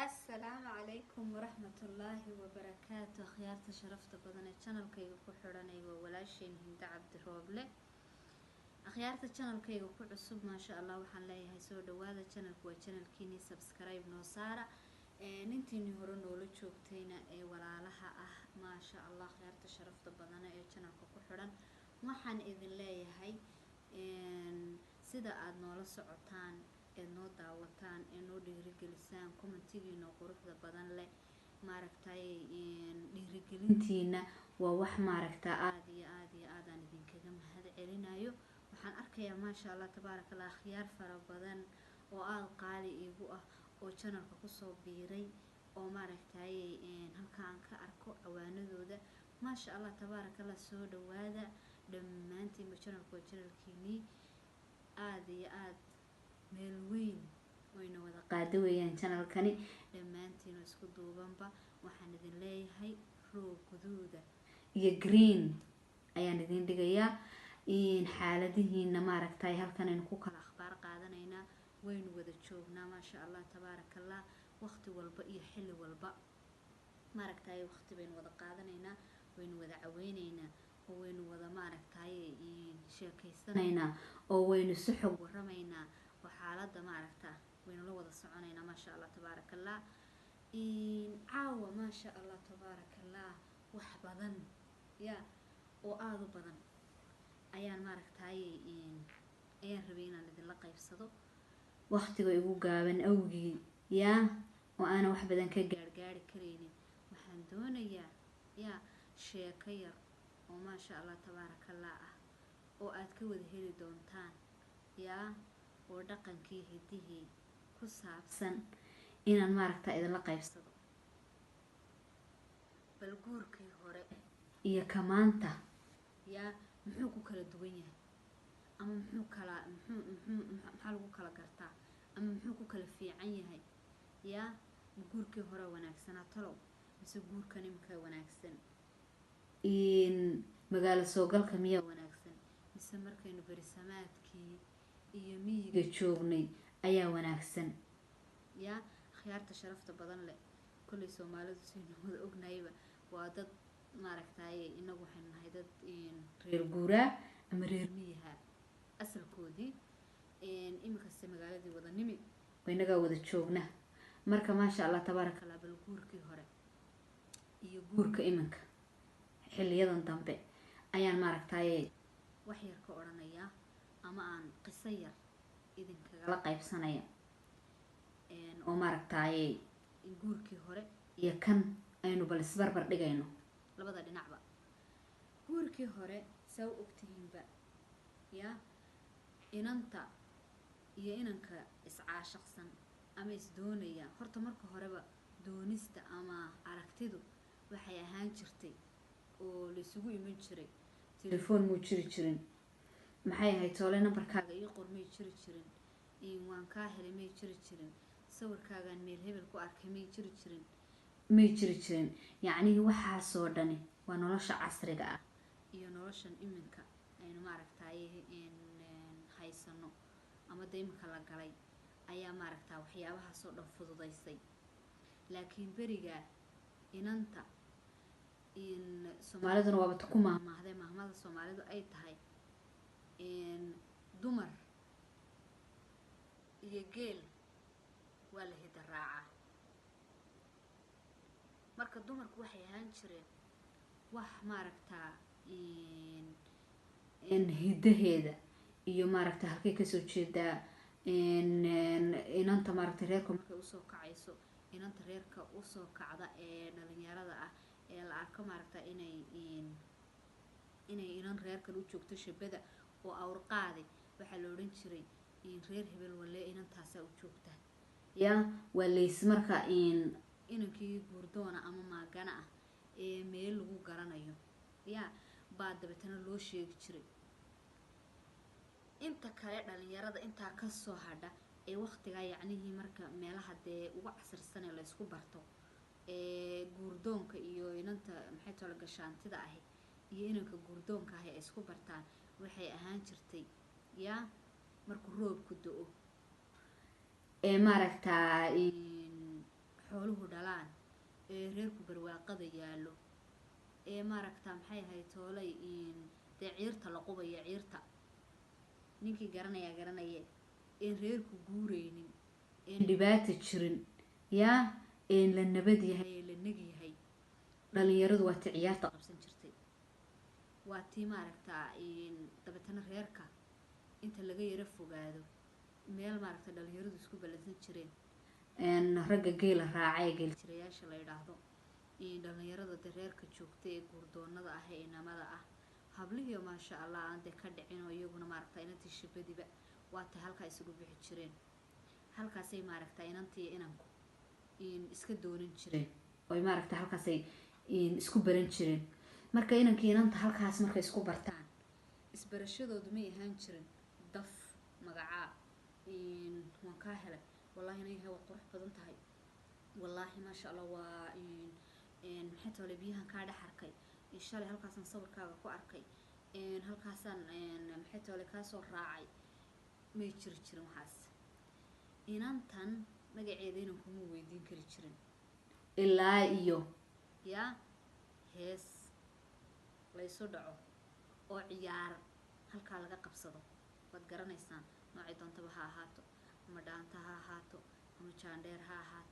السلام عليكم ورحمة الله وبركاته. خيارة شرفت بدن channel كيغو كحراني وولاشين هند عبد الروبله. خيارة channel كيغو كعصب ما شاء الله وحن ليها سو دواده channel كوا channel كيني سبسكرايب نو سارة ننتيني هورو نولو جوجتينا walaalaha ah ما شاء الله. خيارة شرفت بدن channel كحران waxaan idin leeyahay sida aad noola socotaan noo daawataan noo dhiirigelisaan commentigiina quruxda badan leh maaragtay dhiirigelintiina waa wax maaragta aad iyo aad aan idinkaga mahad celinayo. waxaan arkayaa maasha Allah tabaarakallah khiyaar fara badan oo aad qaali iigu ah oo channelka ku soo biiray oo maaragtay halkaan ka arko awaanadooda maasha Allah tabaarakallah. soo dhawaada dhammaantiin channelku waa channelkiini aad iyo aad meel weyn wayna wada qaado weeyaan channelkani dhammaantiin isku duubanba. waxaan idin leeyahay roog guduuda iyo green ayaan idin dhigayaa xaaladihiina maaragtay halkan aynu ku kala akhbaar qaadanaynaa waynu wada joognaa maasha Allah tabaarakallah. waqti walba iyo xilli walba maaragtay waqti baynu wada qaadanaynaa waynu wada caweynaynaa oo waynu wada maaragtay sheekaysanaynaa oo waynu si xog waramaynaa oo xaaladda maaragta waynu la wada soconaynaa maasha Allah tabaarakallah. caawa maasha Allah tabaarakallah wax badan ya oo aad u badan ayaan maaragtay ayaan rabay inaan idinla qaybsado waqtiga igu gaaban awgii ya oo aan wax badan ka gaargaari kareynin. waxaan doonayaa ya sheeko yar oo maasha Allah tabaarakallah ah oo aad ka wada heli doontaan ya oo dhaqankii hidihii ku saabsan inaan maaragta idinla qaybsado. bal guurkii hore iyo kamaanta ya muxuu ku kala duwan yahay ama maxaa lagu kala gartaa ama muxuu ku kala fiican yahay ya guurkii hore wanaagsanaa talow mise guurkan imika wanaagsan magaalo soo galka miyaa wanaagsan mise markaynu berisamaadkii iyo miyiga joognay ayaa wanaagsan ya khiyaarta sharafta badan leh kulli Soomaalidu sidoo wada ognayba waa dad maaragtay inagu waxaan nahay dad reer guuraa ama reer miyaha asalkoodii imika magaaladii wada nimi waynaga wada joogna marka maasha Allah tabaarakallah. bal guurkii hore iyo guurka iminka xilliyadan dambe ayaan maaragtay wax yar ka oranayaa ama aan qiso yar idinkaga qaybsanaya oo maaragtay guurkii hore iyo kan aynu bal isbarbar dhigayno labada dhinacba. guurkii hore saw ogtihiinba ya inanta iyo inanka iscaashaqsan ama isdoonaya horta marka horeba doonista ama aragtidu waxay ahaan jirtay oo la isugu iman jiray telefoon muu jiri jirin maxay ahayd toole nambarkaaga ii qormay jiri jirin waan kaa helay may jiri jirin sawirkaagaan meel hebel ku arkay may jiri jirin yacni waxaasoo dhani waa nolosha casriga ah iyo noloshan iminka aynu maaragtay haysano ama iminka la galay ayaa maaragtaa waxyaabahaasoo dhan fududaysay. laakiin beriga inanta Soomaaliduna waaba ku maahmaahday maahmada Soomaalidu ay tahay dumar iyo geel waa la hida raacaa. marka dumarku waxay ahaan jireen wax maaragtaa hidaheeda iyo maaragta halkay kasoo jeedaa inanta maaragta reerka markay usoo kacayso inanta reerka usoo kacda ee dhalinyarada ah ee la arko maaragta inay inan reerkan u joogto shabada oo awrqaadi waxaa la oran jiray reer hebel wale inantaasaa u joogta ya waa lays marka inankii guurdoona ama maagana ah ee meel lagu garanayo ya baa dabeetana loo sheegi jiray. inta kale dhalinyarada intaa ka soo hadha ee waqtiga yacnihii marka meelaha dee ugu casirsan ee la isku barto guurdoonka iyo inanta maxay tolo gashaantida ahi iyo inanka guurdoonka ahi ay isku bartaan waxay ahaan jirtay ya markuu roobku da'o maaragtaa reerku barwaaqada yaalo ee maaragtaa maxay ahayd toolay dee ciirta la qubaya ciirta ninkii garanaya een reerku guureynin een dhibaato jirin yaa een la nabad yahay ee la neg yahay dhalinyaradu waa tii ciyaarta qabsan jirtay waa tii maaragtaa dabeetana reerka inta laga yara fogaado meel maaragta dhalinyaradu isku ballansan jireen ragga geela raacay ee geel jirayaasha la yidhaahdo dhalinyarada dee reerka joogta ee guurdoonada ah ee inamada ah hablihiyo maasha allah aan dee ka dhicin oo iyaguna maaragta inantii shibadiba waatay halkaa isugu bixi jireen halkaasay maaragta inantii inanku iska doonan jireen oy maaragta halkaasay isku baran jireen marka inankii inanta halkaas markay isku bartaan isbarashadoodu may ahaan jirin daf magacaa waan kaa helay wallahi inay yahay waa qurux badan tahay wallaahi maasha allah waa maxay toole biyahan kaa dhex arkay shalay halkaasaan sawirkaaga ku arkay halkaasaan maxay toole kaasoo raacay may jiri jirin waxaas inantan magaceeda inan kuma weydiin kari jirin ilaa iyo yaa hees laysu dhaco oo ciyaar halkaa laga qabsado waad garanaysaan noocay doontaba ha ahaato ama dhaanta ha ahaato ama jaandheer ha ahaato